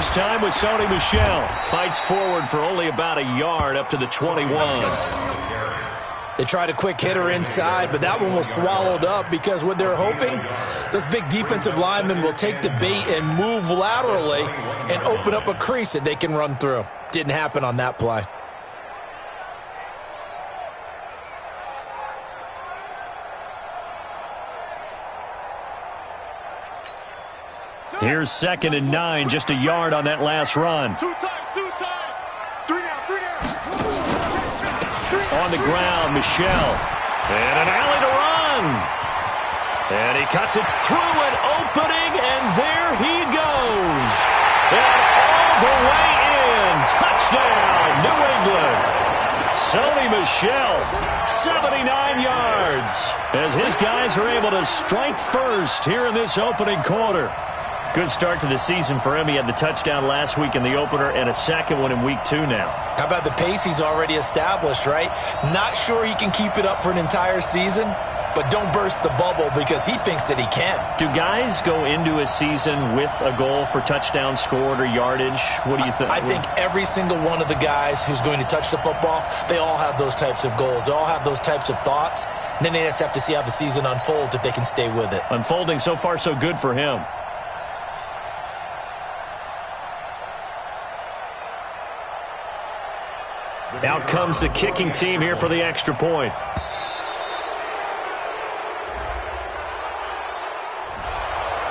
First time with Sony Michel. Fights forward for only about a yard up to the 21. They tried a quick hitter inside, but that one was swallowed up because what they're hoping, this big defensive lineman will take the bait and move laterally and open up a crease that they can run through. Didn't happen on that play. Here's 2nd and 9, just a yard on that last run. Two times. 3 down. On the ground, Michel. And an alley to run. And he cuts it through an opening, and there he goes. And all the way in. Touchdown, New England. Sony Michel, 79 yards. As his guys are able to strike first here in this opening quarter. Good start to the season for him. He had the touchdown last week in the opener and a second one in week 2 now. How about the pace he's already established, right? Not sure he can keep it up for an entire season, but don't burst the bubble because he thinks that he can. Do guys go into a season with a goal for touchdown scored or yardage? What do you think? I think every single one of the guys who's going to touch the football, they all have those types of goals. They all have those types of thoughts. And then they just have to see how the season unfolds if they can stay with it. Unfolding so far so good for him. Out comes the kicking team here for the extra point.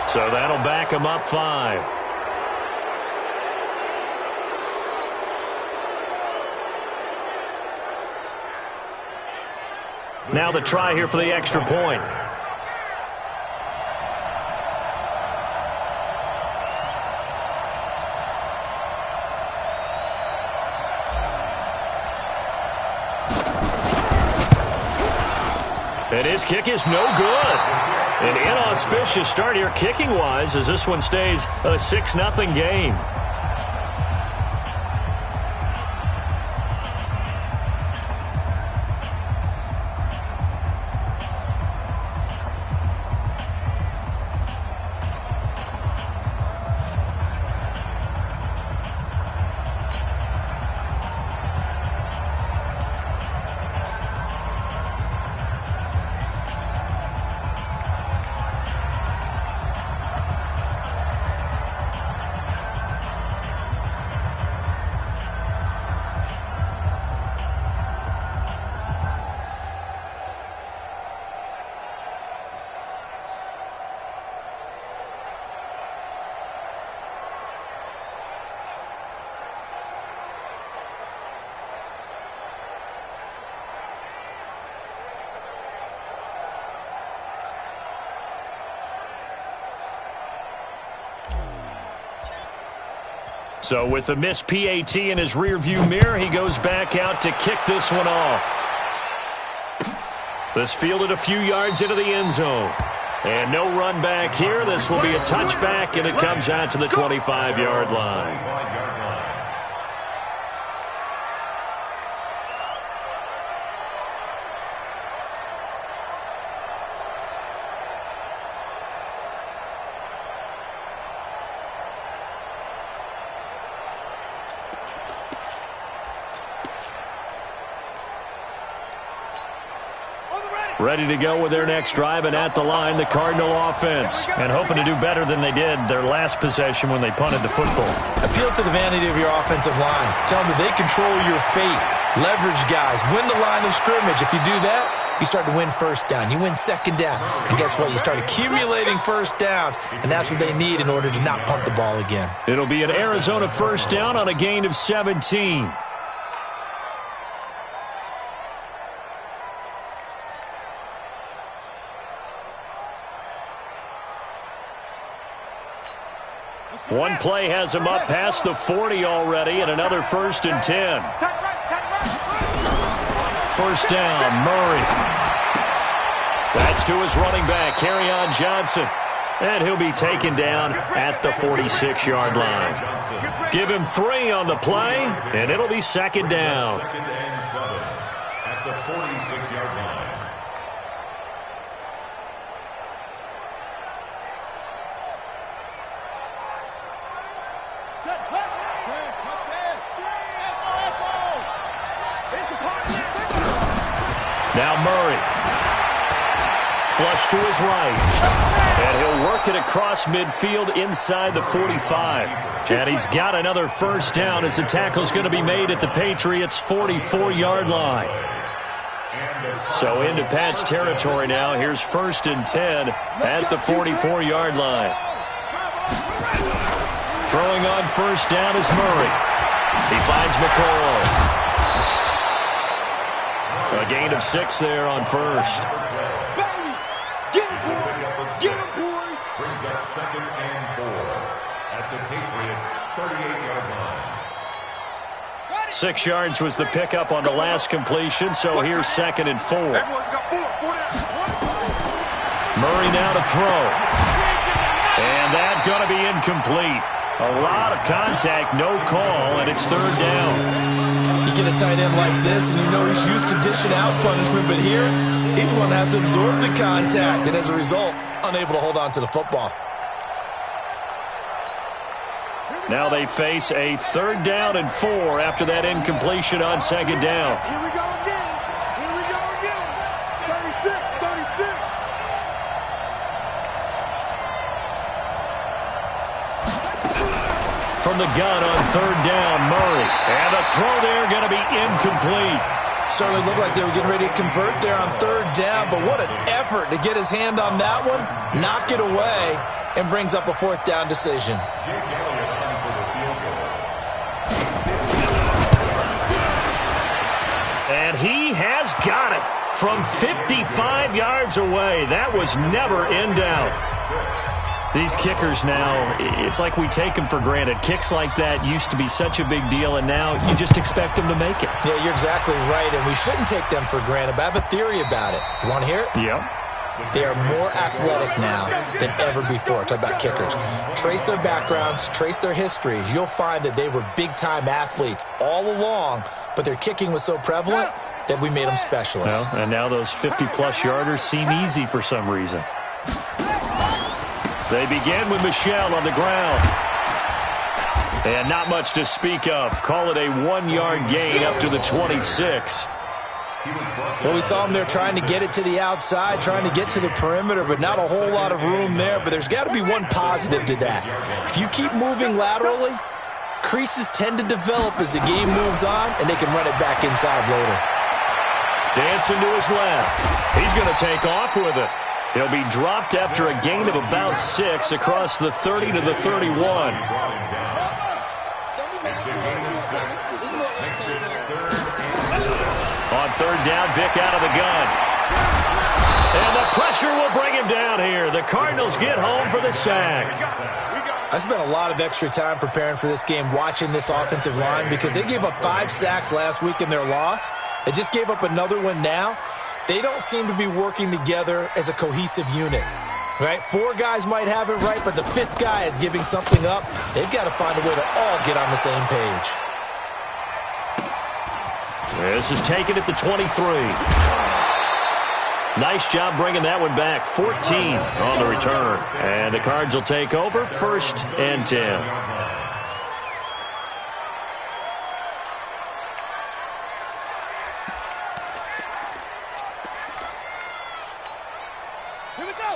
So that'll back him up 5. Now the try here for the extra point. And his kick is no good. An inauspicious start here kicking-wise as this one stays a 6-0 game. So with the missed PAT in his rearview mirror, he goes back out to kick this one off. This fielded a few yards into the end zone. And no run back here. This will be a touchback, and it comes out to the 25-yard line. Ready to go with their next drive, and at the line, the Cardinal offense. And hoping to do better than they did their last possession when they punted the football. Appeal to the vanity of your offensive line. Tell them that they control your fate. Leverage guys. Win the line of scrimmage. If you do that, you start to win first down. You win second down. And guess what? You start accumulating first downs. And that's what they need in order to not punt the ball again. It'll be an Arizona first down on a gain of 17. One play has him up past the 40 already, and another 1st and 10. First down, Murray. That's to his running back, Kerryon Johnson. And he'll be taken down at the 46-yard line. Give him 3 on the play, and it'll be 2nd down. At the 46-yard line. Now Murray. Flush to his right. And he'll work it across midfield inside the 45. And he's got another first down as the tackle's going to be made at the Patriots' 44-yard line. So into Pat's territory now. Here's 1st and 10 at the 44-yard line. Throwing on first down is Murray. He finds McCoy. A gain of 6 there on first. Get him, boy! Get him, boy! Brings up 2nd and 4 at the Patriots' 38-yard line. 6 yards was the pickup on the last completion, so here's 2nd and 4. Murray now to throw. And that's going to be incomplete. A lot of contact, no call, and it's 3rd down. You get a tight end like this, and you know he's used to dishing out punishment, but here, he's going to have to absorb the contact, and as a result, unable to hold on to the football. Now they face a 3rd down and 4 after that incompletion on 2nd down. Here we go again. Here we go again. 36, 36. From the gun on 3rd down, Murray. And the throw there going to be incomplete. Certainly looked like they were getting ready to convert there on 3rd down, but what an effort to get his hand on that one, knock it away, and brings up a 4th down decision. And he has got it from 55 yards away. That was never in doubt. These kickers now, it's like we take them for granted. Kicks like that used to be such a big deal, and now you just expect them to make it. Yeah, you're exactly right, and we shouldn't take them for granted, but I have a theory about it. You want to hear it? Yeah. They are more athletic now than ever before. Talk about kickers. Trace their backgrounds, trace their histories. You'll find that they were big-time athletes all along, but their kicking was so prevalent that we made them specialists. Well, and now those 50-plus yarders seem easy for some reason. They begin with Michel on the ground. And not much to speak of. Call it a 1-yard gain up to the 26. Well, we saw him there trying to get it to the outside, trying to get to the perimeter, but not a whole lot of room there. But there's got to be one positive to that. If you keep moving laterally, creases tend to develop as the game moves on, and they can run it back inside later. Dancing to his left. He's going to take off with it. He'll be dropped after a gain of about 6 across the 30 to the 31. On 3rd down, Vick out of the gun. And the pressure will bring him down here. The Cardinals get home for the sack. I spent a lot of extra time preparing for this game, watching this offensive line, because they gave up 5 sacks last week in their loss. They just gave up another one now. They don't seem to be working together as a cohesive unit, right? 4 guys might have it right, but the 5th guy is giving something up. They've got to find a way to all get on the same page. This is taken at the 23. Nice job bringing that one back. 14 on the return. And the Cards will take over 1st and 10.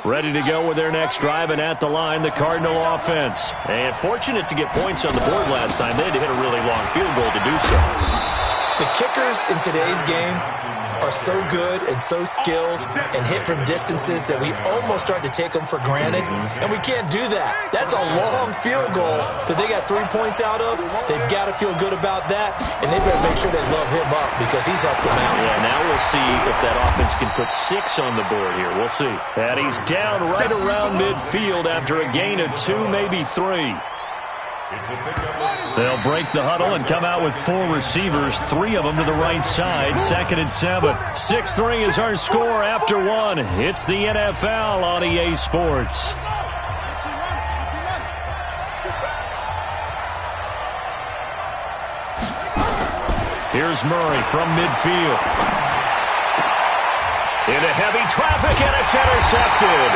Ready to go with their next drive, and at the line, the Cardinal offense. And fortunate to get points on the board last time. They had to hit a really long field goal to do so. The kickers in today's game are so good and so skilled and hit from distances that we almost start to take them for granted, and we can't do that. That's a long field goal that they got 3 points out of. They've got to feel good about that, and they better make sure they love him up because he's helped them out. Yeah, now we'll see if that offense can put 6 on the board here. We'll see. And he's down right around midfield after a gain of 2, maybe 3. They'll break the huddle and come out with 4 receivers, 3 of them to the right side. 2nd and 7. 6-3 is our score after 1. It's the NFL on EA Sports. Here's Murray from midfield. Into heavy traffic, and it's intercepted.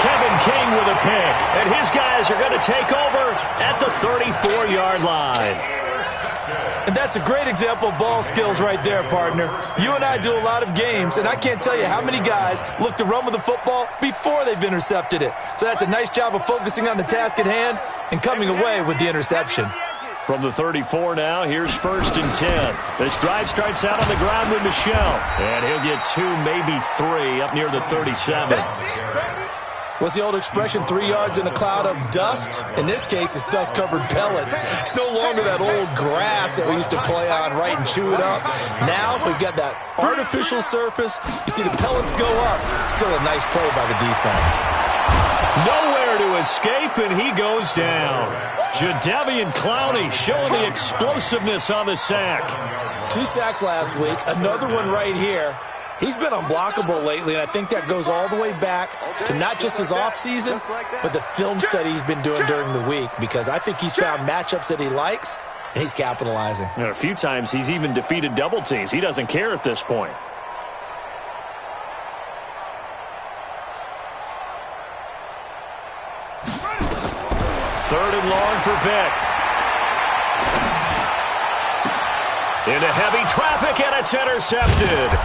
Kevin King with a pick. And his guys are going to take over at the 34-yard line. And that's a great example of ball skills right there, partner. You and I do a lot of games, and I can't tell you how many guys look to run with the football before they've intercepted it. So that's a nice job of focusing on the task at hand and coming away with the interception. From the 34 now, here's 1st and 10. This drive starts out on the ground with Michel. And he'll get 2, maybe 3 up near the 37. What's the old expression, 3 yards in a cloud of dust? In this case, it's dust-covered pellets. It's no longer that old grass that we used to play on, right, and chew it up. Now we've got that artificial surface. You see the pellets go up. Still a nice play by the defense. Nowhere to escape, and he goes down. Jadeveon Clowney showing the explosiveness on the sack. 2 sacks last week, another one right here. He's been unblockable lately, and I think that goes all the way back to not just his offseason, but the film study he's been doing during the week, because I think he's found matchups that he likes, and he's capitalizing. And a few times he's even defeated double teams. He doesn't care at this point. Third and long for Vick. Into heavy traffic, and it's intercepted.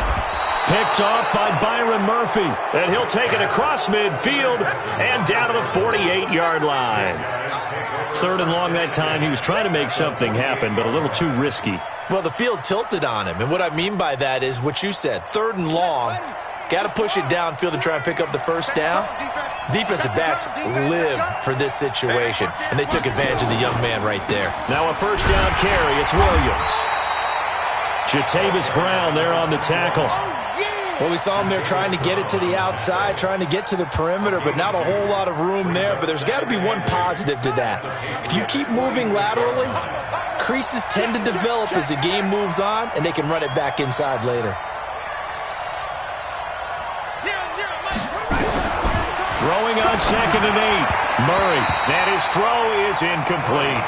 Picked off by Byron Murphy. And he'll take it across midfield and down to the 48-yard line. Third and long that time. He was trying to make something happen, but a little too risky. Well, the field tilted on him. And what I mean by that is what you said. Third and long. Got to push it downfield to try and pick up the first down. Defensive backs live for this situation. And they took advantage of the young man right there. Now a first down carry. It's Williams. Jatavis Brown there on the tackle. Well, we saw him there trying to get it to the outside, trying to get to the perimeter, but not a whole lot of room there. But there's got to be one positive to that. If you keep moving laterally, creases tend to develop as the game moves on, and they can run it back inside later. Throwing on 2nd and 8. Murray. And his throw is incomplete.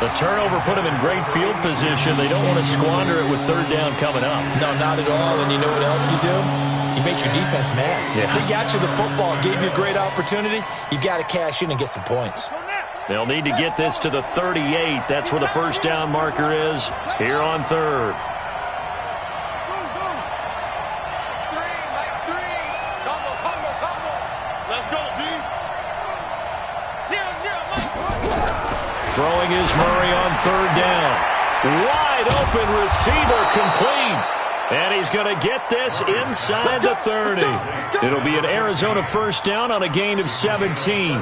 The turnover put him in great field position. They don't want to squander it with third down coming up. No, not at all. And you know what else you do? You make your defense mad. Yeah. They got you the football, gave you a great opportunity. You got to cash in and get some points. They'll need to get this to the 38. That's where the first down marker is here on third. Throwing is Murray on third down. Wide open receiver complete. And he's going to get this inside the 30. It'll be an Arizona first down on a gain of 17.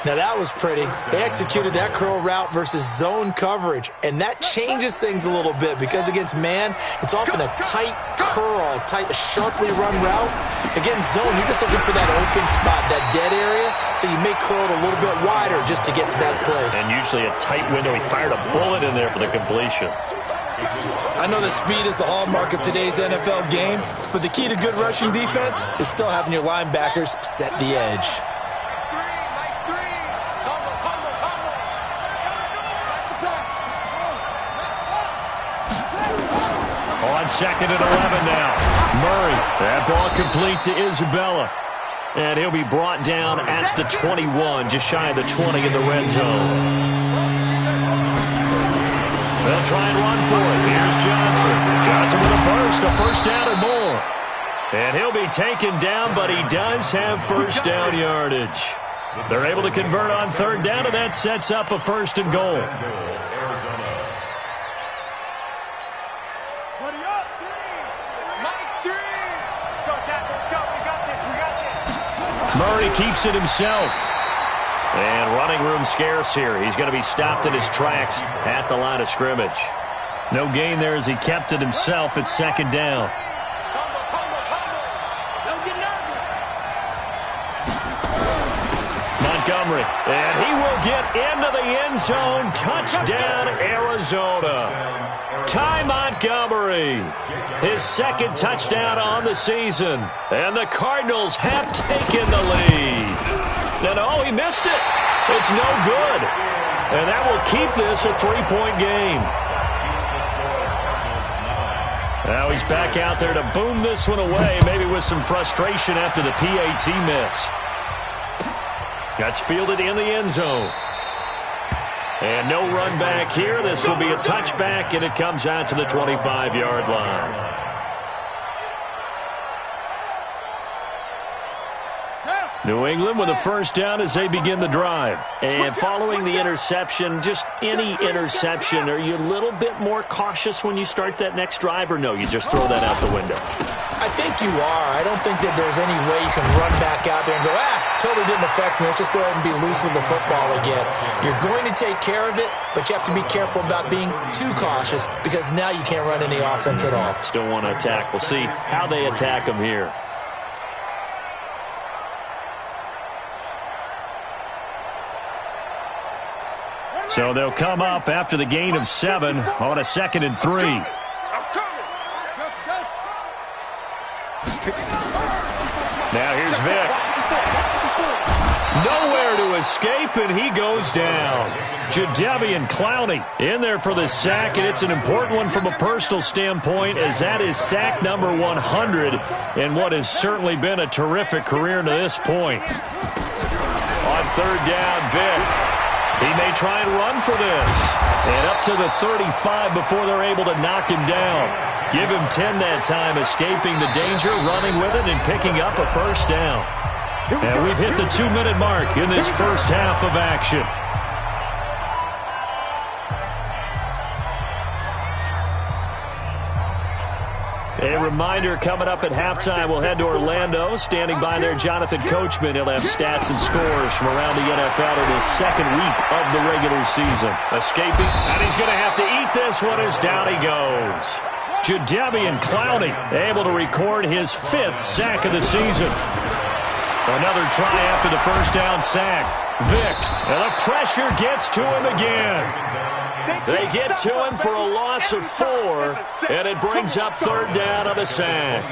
Now that was pretty. They executed that curl route versus zone coverage, and that changes things a little bit because against man, it's often a tight curl, sharply run route. Against zone, you're just looking for that open spot, that dead area, so you may curl it a little bit wider just to get to that place. And usually a tight window. He fired a bullet in there for the completion. I know that speed is the hallmark of today's NFL game, but the key to good rushing defense is still having your linebackers set the edge. On 2nd and 11 now. Murray. That ball complete to Isabella. And he'll be brought down at the 21, just shy of the 20 in the red zone. They'll try and run for it. Here's Johnson. Johnson with a burst, a first down and more. And he'll be taken down, but he does have first down yardage. They're able to convert on third down, and that sets up a first and goal. Murray keeps it himself. And running room scarce here. He's going to be stopped in his tracks at the line of scrimmage. No gain there as he kept it himself at second down. Montgomery. And he will get into the end zone. Touchdown, Arizona. Ty Montgomery, his second touchdown on the season. And the Cardinals have taken the lead. And oh, he missed it. It's no good. And that will keep this a 3-point game. Now he's back out there to boom this one away, maybe with some frustration after the PAT miss. That's fielded in the end zone. And no run back here. This will be a touchback, and it comes out to the 25-yard line. New England with a first down as they begin the drive. And following the interception, just any interception, are you a little bit more cautious when you start that next drive, or no, you just throw that out the window? I think you are. I don't think that there's any way you can run back out there and go, totally didn't affect me. Let's just go ahead and be loose with the football again. You're going to take care of it, but you have to be careful about being too cautious because now you can't run any offense at all. Still want to attack. We'll see how they attack them here. So they'll come up after the gain of 7 on a 2nd and 3. Now here's Vic. Nowhere to escape, and he goes down. Jadeveon Clowney in there for the sack, and it's an important one from a personal standpoint, as that is sack number 100 in what has certainly been a terrific career to this point. On 3rd down, Vic. He may try and run for this. And up to the 35 before they're able to knock him down. Give him 10 that time, escaping the danger, running with it, and picking up a first down. And we've hit the 2-minute mark in this first half of action. A reminder, coming up at halftime, we'll head to Orlando. Standing by there, Jonathan Coachman. He'll have stats and scores from around the NFL in his 2nd week of the regular season. Escaping, and he's going to have to eat this one as down he goes. Jadeveon Clowney able to record his 5th sack of the season. Another try after the first down sack. Vic, and the pressure gets to him again. They get to him for a loss of 4, and it brings up 3rd down on a sack.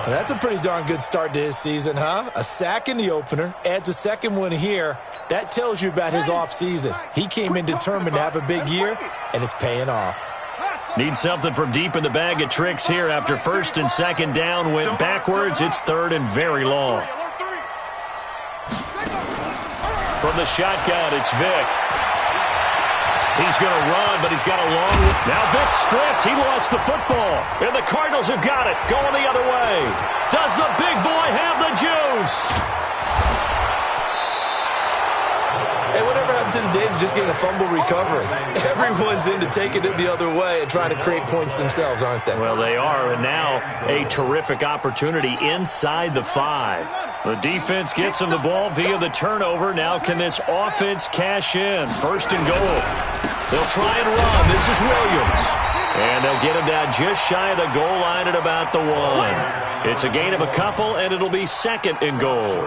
Well, that's a pretty darn good start to his season, huh? A sack in the opener, adds a 2nd one here. That tells you about his offseason. He came in determined to have a big year, and it's paying off. Need something from deep in the bag of tricks here after 1st and 2nd down. Went backwards. It's 3rd and very long. From the shotgun, it's Vic. He's going to run, but he's got a long... Now Vic stripped. He lost the football. And the Cardinals have got it. Going the other way. Does the big boy have the juice? Hey, whatever happened to the days of just getting a fumble recovery? Everyone's into taking it the other way and trying to create points themselves, aren't they? Well, they are, and now a terrific opportunity inside the 5. The defense gets him the ball via the turnover. Now can this offense cash in? 1st and goal. They'll try and run. This is Williams. And they'll get him down just shy of the goal line at about the 1. It's a gain of a couple, and it'll be 2nd and goal.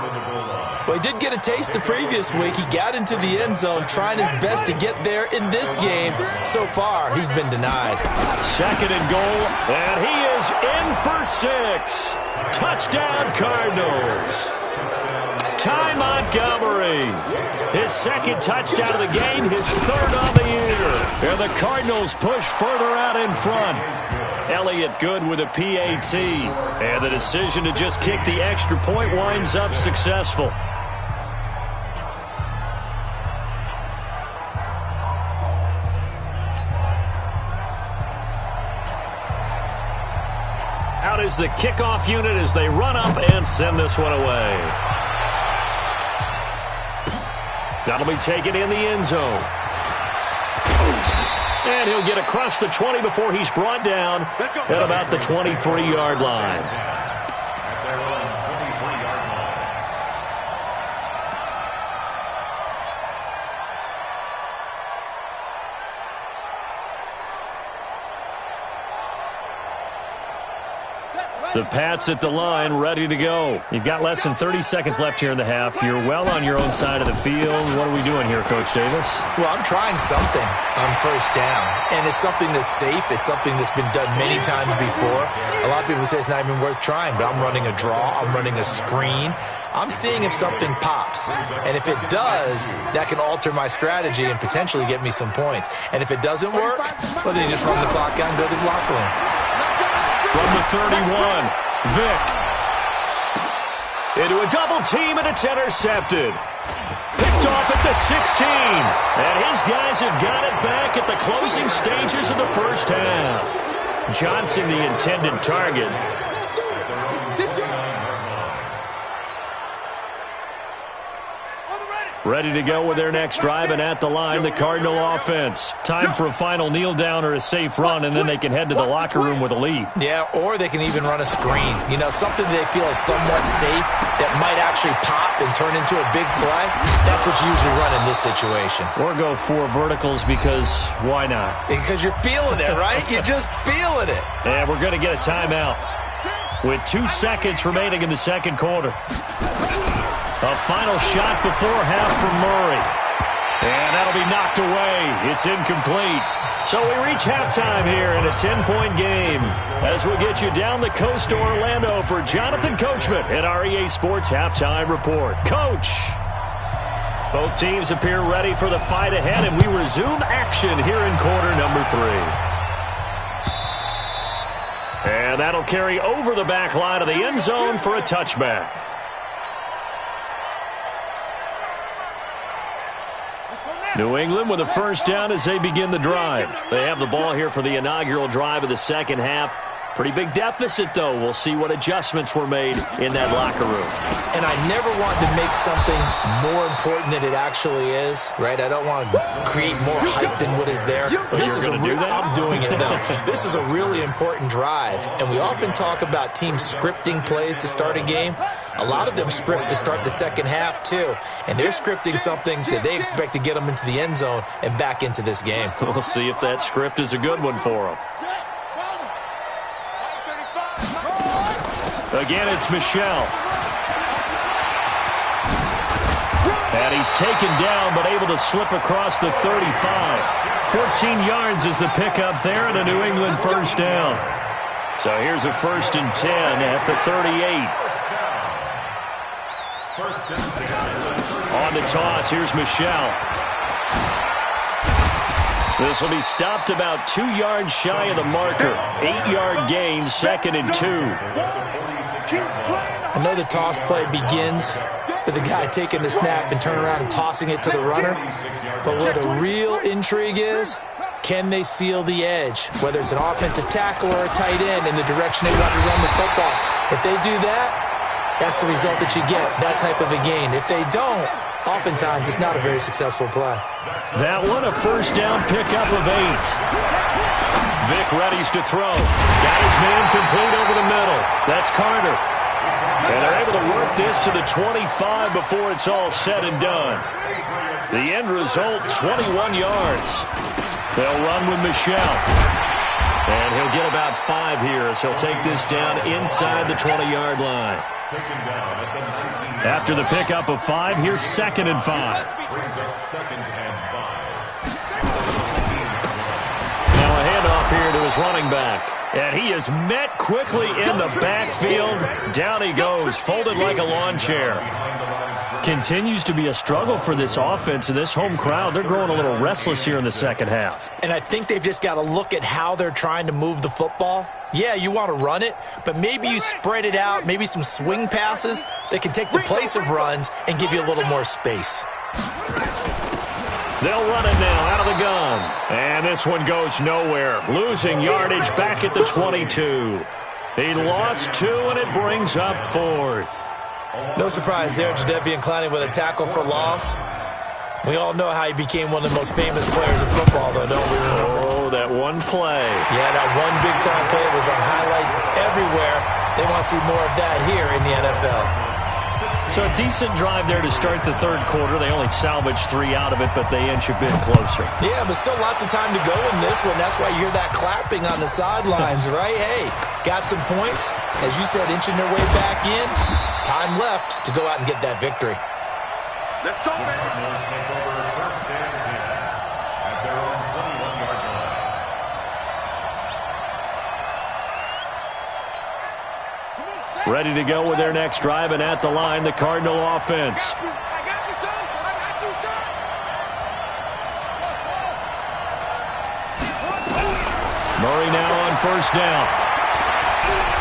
Well, he did get a taste the previous week. He got into the end zone, trying his best to get there in this game. So far, he's been denied. 2nd and goal, and he is in for 6. Touchdown, Cardinals. Ty Montgomery. His 2nd touchdown of the game, his 3rd on the year. And the Cardinals push further out in front. Elliott good with a PAT. And the decision to just kick the extra point winds up successful. Out is the kickoff unit as they run up and send this one away. That'll be taken in the end zone. And he'll get across the 20 before he's brought down at about the 23-yard line. The Pats at the line, ready to go. You've got less than 30 seconds left here in the half. You're well on your own side of the field. What are we doing here, Coach Davis? Well, I'm trying something on 1st down, and it's something that's safe. It's something that's been done many times before. A lot of people say it's not even worth trying, but I'm running a draw. I'm running a screen. I'm seeing if something pops, and if it does, that can alter my strategy and potentially get me some points. And if it doesn't work, well, then you just run the clock out and go to the locker room. From the 31, Vick. Into a double team, and it's intercepted. Picked off at the 16. And his guys have got it back at the closing stages of the first half. Johnson, the intended target. Ready to go with their next drive, and at the line, the Cardinal offense. Time for a final kneel down or a safe run, and then they can head to the locker room with a lead. Yeah, or they can even run a screen. You know, something they feel is somewhat safe that might actually pop and turn into a big play. That's what you usually run in this situation. Or go 4 verticals because why not? Because you're feeling it, right? You're just feeling it. And we're going to get a timeout with 2 seconds remaining in the second quarter. A final shot before half from Murray. And that'll be knocked away. It's incomplete. So we reach halftime here in a 10-point game as we'll get you down the coast to Orlando for Jonathan Coachman at our EA Sports Halftime Report. Coach! Both teams appear ready for the fight ahead, and we resume action here in quarter number 3. And that'll carry over the back line of the end zone for a touchback. New England with a first down as they begin the drive. They have the ball here for the inaugural drive of the second half. Pretty big deficit, though. We'll see what adjustments were made in that locker room. And I never want to make something more important than it actually is, right? I don't want to create more hype than what is there. But this is I'm doing it, though. This is a really important drive. And we often talk about teams scripting plays to start a game. A lot of them script to start the second half, too. And they're scripting something that they expect to get them into the end zone and back into this game. We'll see if that script is a good one for them. Again, it's Michel. And he's taken down, but able to slip across the 35. 14 yards is the pickup there, and a New England first down. So here's a 1st and 10 at the 38. On the toss, here's Michel. This will be stopped about 2 yards shy of the marker. 8-yard gain, 2nd and 2. I know the toss play begins with the guy taking the snap and turning around and tossing it to the runner. But where the real intrigue is, can they seal the edge? Whether it's an offensive tackle or a tight end in the direction they want to run the football. If they do that, that's the result that you get, that type of a gain. If they don't, oftentimes it's not a very successful play. That one, a first down pickup of 8. Vick readies to throw. Got his man complete over the middle. That's Carter. And they're able to work this to the 25 before it's all said and done. The end result, 21 yards. They'll run with Michel. And he'll get about 5 here as he'll take this down inside the 20-yard line. After the pickup of 5, here's 2nd and 5. Now a handoff here to his running back. And he is met quickly in the backfield. Down he goes, folded like a lawn chair. Continues to be a struggle for this offense and this home crowd. They're growing a little restless here in the second half. And I think they've just got to look at how they're trying to move the football. Yeah, you want to run it, but maybe you spread it out, maybe some swing passes that can take the place of runs and give you a little more space. They'll run it now out of the gun. And this one goes nowhere. Losing yardage back at the 22. He lost 2, and it brings up 4th. No surprise there, Jadeveon Clowney with a tackle for loss. We all know how he became one of the most famous players in football, though, don't we? Oh, that one play. Yeah, that one big-time play was on highlights everywhere. They want to see more of that here in the NFL. So a decent drive there to start the third quarter. They only salvaged 3 out of it, but they inch a bit closer. Yeah, but still lots of time to go in this one. That's why you hear that clapping on the sidelines, right? Hey, got some points. As you said, inching their way back in. Time left to go out and get that victory. Let's go, man. Ready to go with their next drive, and at the line, the Cardinal offense. I got you, son. I got you, son. Murray now on first down.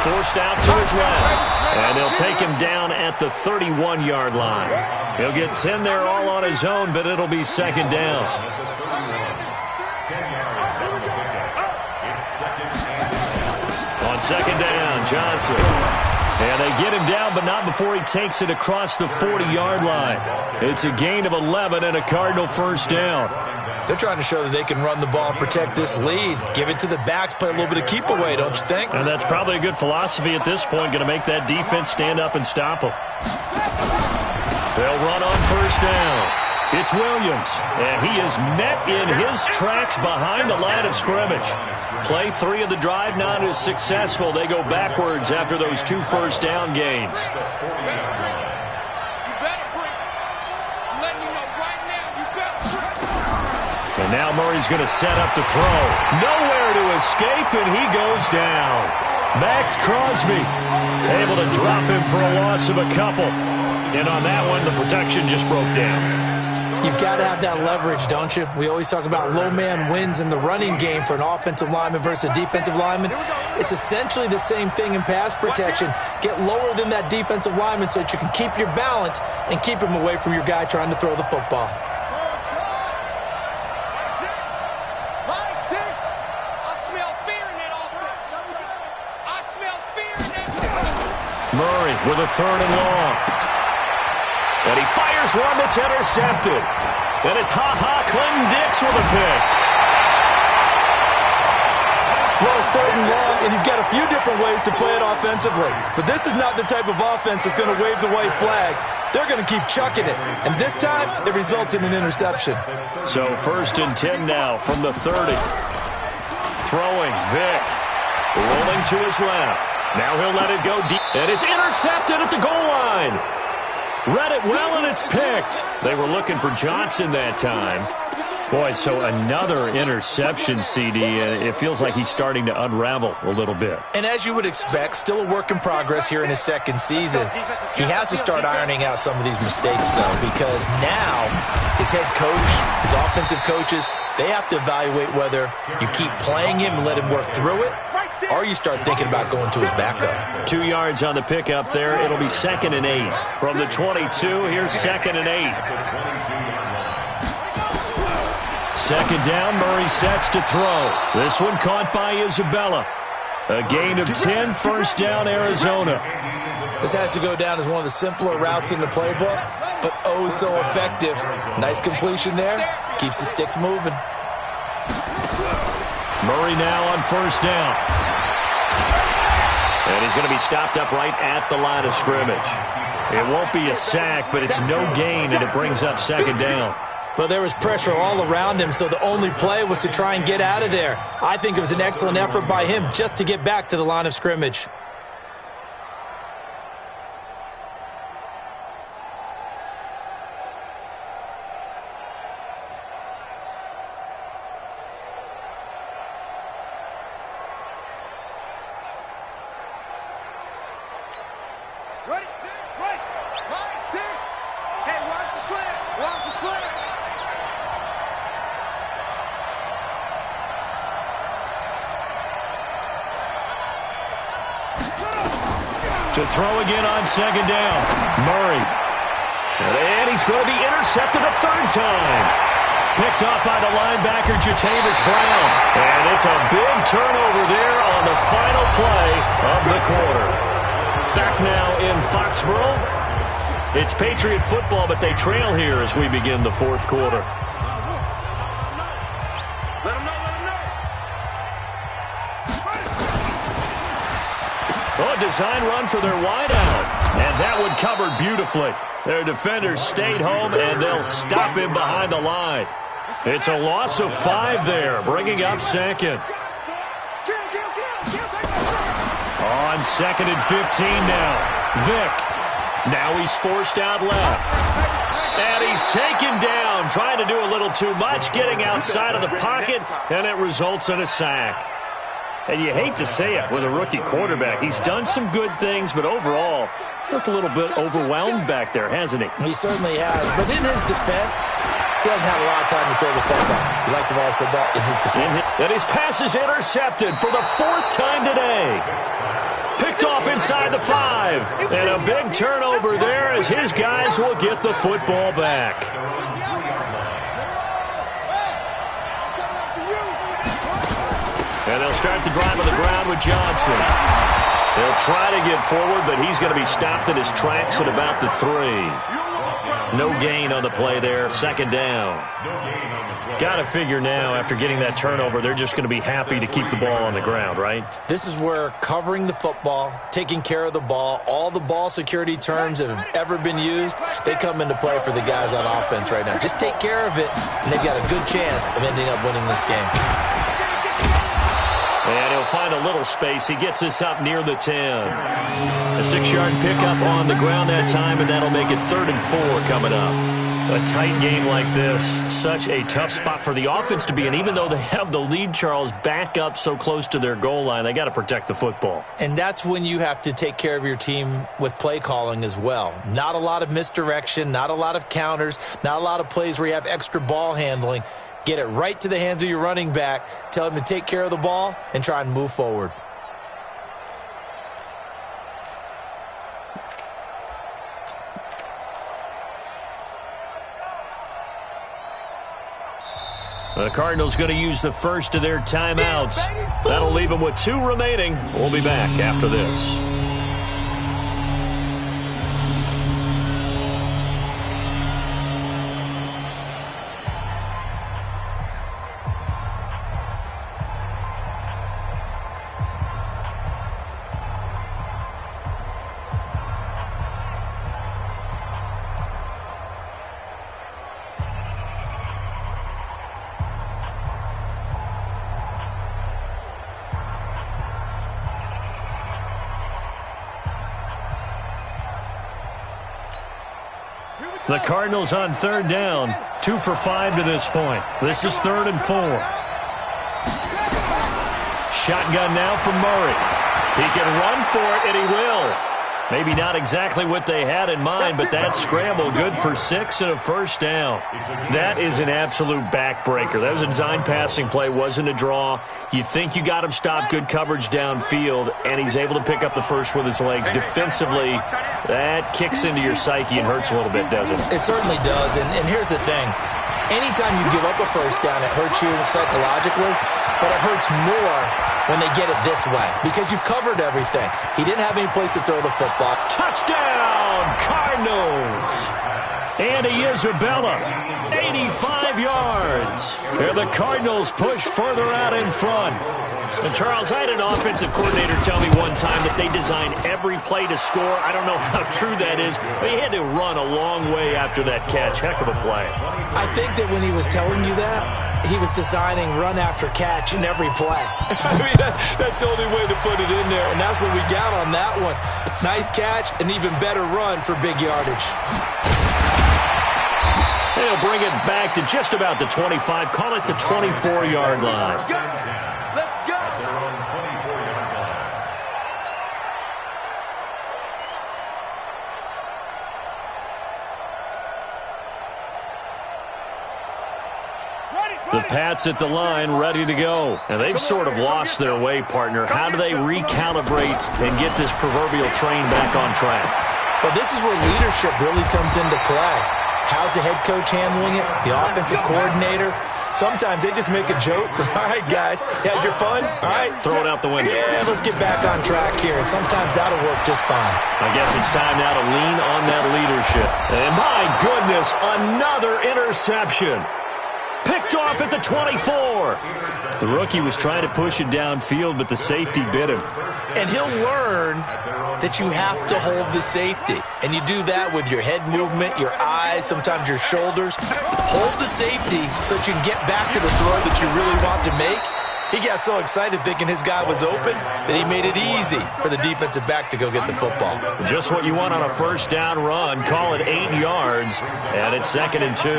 forced out to his left. And they'll take him down at the 31-yard line. He'll get 10 there all on his own, but it'll be second down. On second down, Johnson. And they get him down, but not before he takes it across the 40-yard line. It's a gain of 11 and a Cardinal first down. They're trying to show that they can run the ball and protect this lead. Give it to the backs, play a little bit of keep away, don't you think? And that's probably a good philosophy at this point, going to make that defense stand up and stop them. They'll run on first down. It's Williams, and he is met in his tracks behind the line of scrimmage. Play 3 of the drive not as successful. They go backwards after those 2 first down gains. And now Murray's going to set up to throw. Nowhere to escape, and he goes down. Max Crosby able to drop him for a loss of a couple. And on that one, the protection just broke down. You've got to have that leverage, don't you? We always talk about low man wins in the running game for an offensive lineman versus a defensive lineman. It's essentially the same thing in pass protection. Get lower than that defensive lineman so that you can keep your balance and keep him away from your guy trying to throw the football. Murray with a 3rd and long. And he fires one that's intercepted. And it's Clinton Dix with a pick. Well, it's 3rd and long, and you've got a few different ways to play it offensively. But this is not the type of offense that's going to wave the white flag. They're going to keep chucking it. And this time, it results in an interception. So 1st and 10 now from the 30. Throwing, Vick. Rolling to his left. Now he'll let it go deep. And it's intercepted at the goal line. Read it well, and it's picked. They were looking for Johnson that time. Boy, so another interception, CD, and it feels like he's starting to unravel a little bit. And as you would expect, still a work in progress here in his 2nd season. He has to start ironing out some of these mistakes, though, because now his head coach, his offensive coaches, they have to evaluate whether you keep playing him and let him work through it, or you start thinking about going to his backup. 2 yards on the pickup there. It'll be 2nd and 8. From the 22, here's 2nd and 8. 2nd down, Murray sets to throw. This one caught by Isabella. A gain of 10, first down, Arizona. This has to go down as one of the simpler routes in the playbook, but oh so effective. Nice completion there. Keeps the sticks moving. Murray now on first down. And he's going to be stopped up right at the line of scrimmage. It won't be a sack, but it's no gain, and it brings up 2nd down. Well, there was pressure all around him, so the only play was to try and get out of there. I think it was an excellent effort by him just to get back to the line of scrimmage. Ready? Right. 5, 6. Hey, watch the slant. Watch the slant. To throw again on 2nd down. Murray. And he's going to be intercepted a 3rd time. Picked off by the linebacker, Jatavis Brown. And it's a big turnover there on the final play of the quarter. Back now in Foxborough. It's Patriot football, but they trail here as we begin the 4th quarter. Oh, a design run for their wideout. And that one covered beautifully. Their defenders stayed home, and they'll stop him behind the line. It's a loss of 5 there, bringing up 2nd. On 2nd and 15 now. Vick. Now he's forced out left. And he's taken down, trying to do a little too much, getting outside of the pocket, and it results in a sack. And you hate to say it with a rookie quarterback. He's done some good things, but overall, looked a little bit overwhelmed back there, hasn't he? He certainly has. But in his defense, he hasn't had a lot of time to throw the football. You like the way I said that? In his defense. And his pass is intercepted for the 4th time today. Picked off inside the 5. And a big turnover there as his guys will get the football back. And they'll start the drive on the ground with Johnson. They'll try to get forward, but he's going to be stopped in his tracks at about the 3. No gain on the play there. Second down. Got to figure now, after getting that turnover, they're just going to be happy to keep the ball on the ground, right? This is where covering the football, taking care of the ball, all the ball security terms that have ever been used, they come into play for the guys on offense right now. Just take care of it, and they've got a good chance of ending up winning this game. And he'll find a little space. He gets us up near the 10. A 6-yard pickup on the ground that time, and that'll make it 3rd and 4 coming up. A tight game like this, such a tough spot for the offense to be in. Even though they have the lead, Charles, back up so close to their goal line, they got to protect the football. And that's when you have to take care of your team with play calling as well. Not a lot of misdirection, not a lot of counters, not a lot of plays where you have extra ball handling. Get it right to the hands of your running back, tell him to take care of the ball, and try and move forward. The Cardinals going to use the first of their timeouts. That'll leave them with 2 remaining. We'll be back after this. The Cardinals on 3rd down. 2 for 5 to this point. This is 3rd and 4. Shotgun now from Murray. He can run for it, and he will. Maybe not exactly what they had in mind, but that scramble good for 6 and a first down. That is an absolute backbreaker. That was a design passing play, wasn't a draw. You think you got him stopped, good coverage downfield, and he's able to pick up the first with his legs. Defensively, that kicks into your psyche and hurts a little bit, doesn't it? It certainly does, and here's the thing. Anytime you give up a first down, it hurts you psychologically, but it hurts more when they get it this way because you've covered everything. He didn't have any place to throw the football. Touchdown, Cardinals! Andy Isabella, 85 yards. And the Cardinals push further out in front. And Charles, I had an offensive coordinator tell me one time that they design every play to score. I don't know how true that is, but he had to run a long way after that catch. Heck of a play. I think that when he was telling you that, he was designing run after catch in every play. I mean, that's the only way to put it in there, and that's what we got on that one. Nice catch, an even better run for big yardage. And he'll bring it back to just about the 25, call it the 24-yard line. The Pats at the line, ready to go. And they've sort of lost their way, partner. How do they recalibrate and get this proverbial train back on track? Well, this is where leadership really comes into play. How's the head coach handling it? The offensive coordinator? Sometimes they just make a joke. All right, guys, you had your fun? All right. Throw it out the window. Yeah, let's get back on track here. And sometimes that'll work just fine. I guess it's time now to lean on that leadership. And my goodness, another interception. Picked off at the 24. The rookie was trying to push it downfield, but the safety bit him. And he'll learn that you have to hold the safety. And you do that with your head movement, your eyes, sometimes your shoulders. Hold the safety so that you can get back to the throw that you really want to make. He got so excited thinking his guy was open that he made it easy for the defensive back to go get the football. Just what you want on a first down run. Call it 8 yards, and it's 2nd and 2.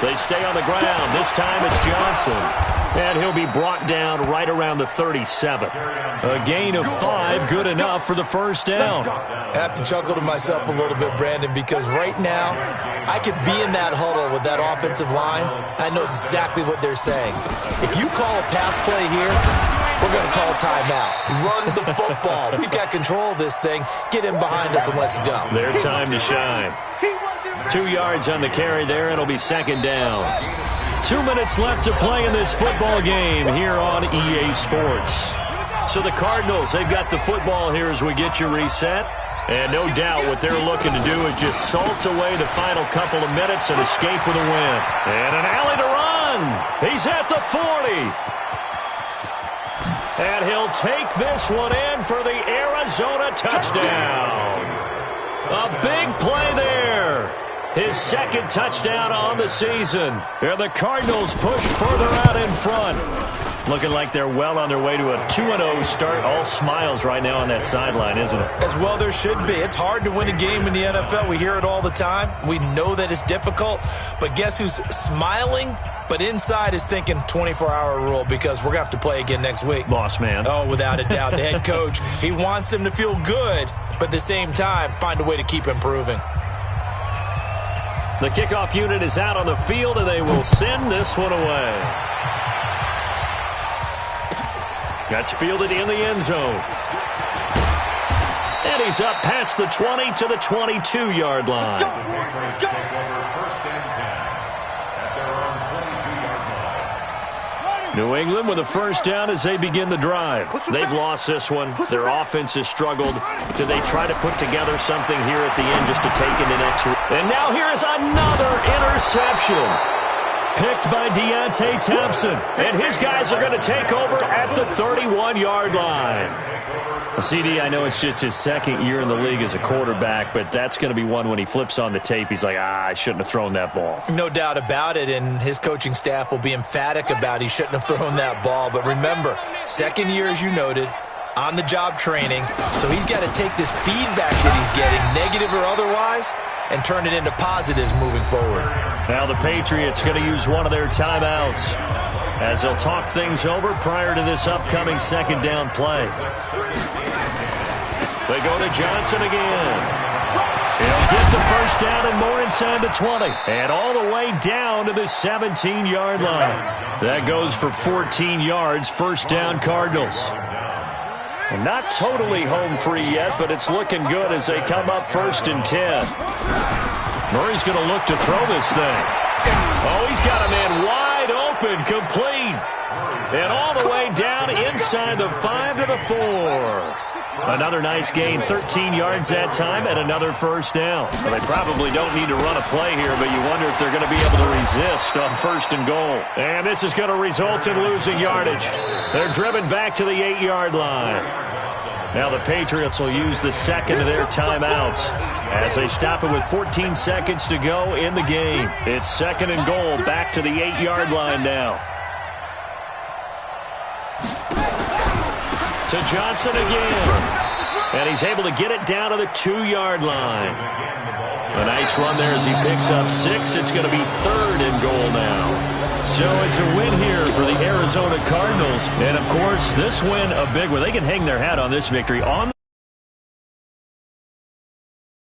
They stay on the ground. This time it's Johnson. And he'll be brought down right around the 37. A gain of 5, good enough for the first down. I have to chuckle to myself a little bit, Brandon, because right now I could be in that huddle with that offensive line. I know exactly what they're saying. If you call a pass play here, we're going to call timeout. Run the football. We've got control of this thing. Get in behind us and let's go. Their time to shine. 2 yards on the carry there. It'll be second down. 2 minutes left to play in this football game here on EA Sports. So the Cardinals, they've got the football here as we get you reset. And no doubt what they're looking to do is just salt away the final couple of minutes and escape with a win. And an alley to run. He's at the 40. And he'll take this one in for the Arizona touchdown. A big play there. His second touchdown on the season. And the Cardinals push further out in front. Looking like they're well on their way to a 2-0 start. All smiles right now on that sideline, isn't it? As well there should be. It's hard to win a game in the NFL. We hear it all the time. We know that it's difficult. But guess who's smiling? But inside is thinking 24-hour rule because we're going to have to play again next week. Boss man. Oh, without a doubt. The head coach, he wants them to feel good, but at the same time, find a way to keep improving. The kickoff unit is out on the field, and they will send this one away. That's fielded in the end zone. And he's up past the 20 to the 22-yard line. Let's go. First and 10 at their own 22-yard line. New England with a first down as they begin the drive. They've lost this one. Their offense has struggled. Do they try to put together something here at the end just to take in the next? And now here is another interception. Picked by Deontay Thompson. And his guys are going to take over at the 31-yard line. CD, I know it's just his second year in the league as a quarterback, but that's going to be one when he flips on the tape. He's like, I shouldn't have thrown that ball. No doubt about it, and his coaching staff will be emphatic about he shouldn't have thrown that ball. But remember, second year, as you noted, on-the-job training, so he's got to take this feedback that he's getting, negative or otherwise, and turn it into positives moving forward. Now the Patriots going to use one of their timeouts as they'll talk things over prior to this upcoming second down play. They go to Johnson again. He'll get the first down and more inside the 20. And all the way down to the 17-yard line. That goes for 14 yards, first down Cardinals. And not totally home free yet, but it's looking good as they come up first and 10. Murray's going to look to throw this thing. Oh, he's got a man wide open, complete. And all the way down inside the 5 to the 4. Another nice gain, 13 yards that time, and another first down. Well, they probably don't need to run a play here, but you wonder if they're going to be able to resist on first and goal. And this is going to result in losing yardage. They're driven back to the 8-yard line. Now the Patriots will use the second of their timeouts as they stop it with 14 seconds to go in the game. It's second and goal, back to the 8-yard line now. To Johnson again. And he's able to get it down to the 2-yard line. A nice run there as he picks up 6. It's going to be third and goal now. So it's a win here for the Arizona Cardinals. And, of course, this win a big one. They can hang their hat on this victory. On